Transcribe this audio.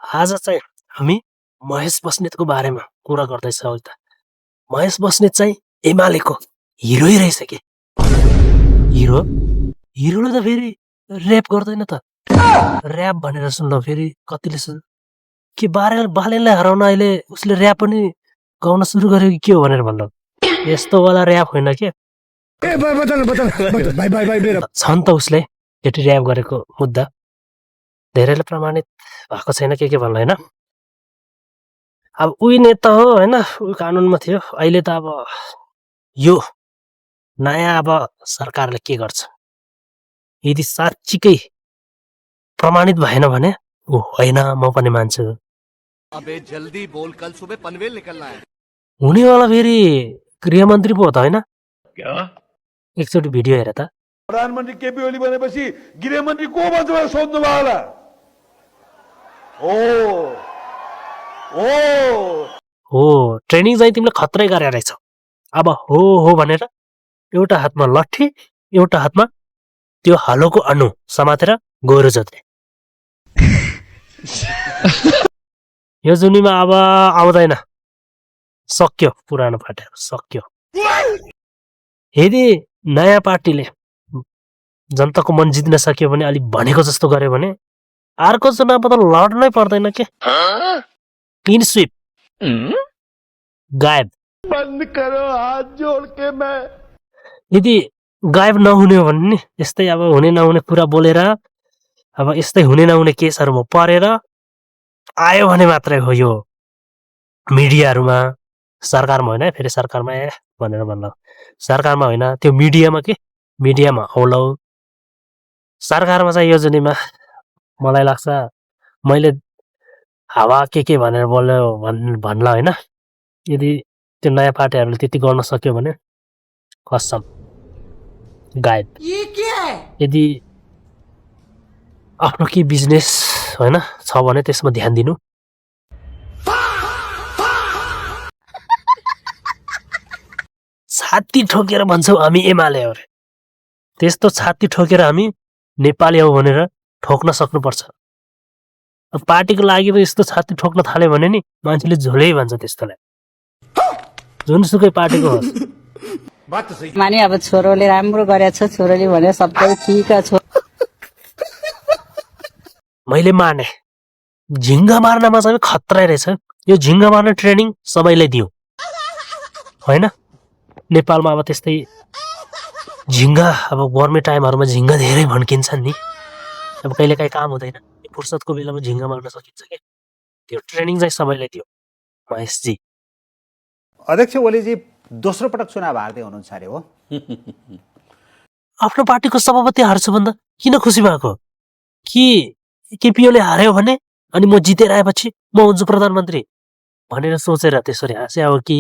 आज चाहिँ हामी महेश बस्नेतको बारेमा कुरा गर्दैछौँ है त। महेश बस्नेत चाहिँ एमालेको हिरो रहेछ के। हिरो हिरोले त फेरि ऱ्याप गर्दैन त। ऱ्याप भनेर सुन्दा फेरि कतिले सुन्छ के बालेनलाई हराउन अहिले उसले ऱ्याप पनि गाउन सुरु गर्यो कि के हो भनेर भन्नु। यस्तो वाला ऱ्याप होइन के। छन् त उसले केटी ऱ्याप गरेको मुद्दा धेरैले प्रमाणित भएको छैन के भन्नु होइन। अब उही नेता हो होइन, उही कानुनमा थियो। अहिले त अब यो नयाँ अब सरकारले के गर्छ, यदि साँच्चीकै प्रमाणित भएन भने ऊ होइन म पनि मान्छु। अबे जल्दी बोल, कल सुबह पनवेल निकलना है। हुनेवाला फेरि गृहमन्त्री पो हो त होइन। एकचोटि भिडियो हेर त। प्रधानमन्त्री केपी ओली भनेपछि गृहमन्त्री को भन्छ भनेर सोध्नु भयो होला। हो ट्रेनिङ चाहिँ तिमीले खत्रै गरेर रहेछौ। अब हो भनेर एउटा हातमा लट्ठी एउटा हातमा त्यो हलोको अनु समातेर गोरु जोत्ने। यो जुनीमा अब आउँदैन, सक्यो पुरानो पार्टीहरू सक्यो। यदि नयाँ पार्टीले जनताको मन जित्न सक्यो भने अलि भनेको जस्तो गर्यो भने अर्को चुनावमा त लड्नै पर्दैन के। क्लिन स्विप गायब। बंद करो हाथ जोड़ के मैं। यदि गायब नहुने हो भने नि यस्तै अब हुने नहुने कुरा बोलेर अब यस्तै हुने नहुने केसहरूमा परेर आयो भने मात्रै हो यो मिडियाहरूमा। सरकारमा होइन, फेरि सरकारमा भनेर भन्नु। सरकारमा होइन, त्यो मिडियामा के मिडियामा औलौ। सरकारमा चाहिँ यो जुनीमा मलाई लाग्छ मैले हावा के भनेर बोल्यो भन्ला होइन। यदि त्यो नयाँ पार्टीहरूले त्यति गर्न सक्यो भने कसम गायब। यदि आफ्नो के बिजनेस होइन छ भने त्यसमा ध्यान दिनु। छाती ठोकेर भन्छौ हामी एमाले हो रे, त्यस्तो छाती ठोकेर हामी नेपाली हो भनेर ठोक्न सक्नुपर्छ। पार्टीको लागि त यस्तो छाती ठोक्न थाल्यो भने नि मान्छेले झोलै भन्छ त्यस्तोलाई, जुनसुकै पार्टीको होस्। माने अब छोरोले राम्रो गरेछ, छोरोले भने सबै ठिक छ। मैले माने झिङ्गा मार्नमा चाहिँ खतरा रहेछ। यो झिङ्गा मार्ने ट्रेनिङ सबैलाई दियो होइन। नेपालमा अब त्यस्तै झिङ्गा अब गर्मी टाइमहरूमा झिङ्गा धेरै भड्किन्छन् नि। अब कहिलेकाहीँ काम हुँदैन, फुर्सदको बेलामा झिङ्गा मार्न सकिन्छ क्या। त्यो ट्रेनिङ चाहिँ सबैलाई दियो महेशजी। अध्यक्ष ओलीजी दोस्रो पटक चुनाव हार्दै हुनुहुन्छ अरे हो। आफ्नो पार्टीको सभापति हार्छु भन्दा किन खुसी भएको? कि केपी ओली हार्यो भने अनि म जितेर आएपछि म हुन्छु प्रधानमन्त्री भनेर सोचेर त्यसरी हाँसे हो कि?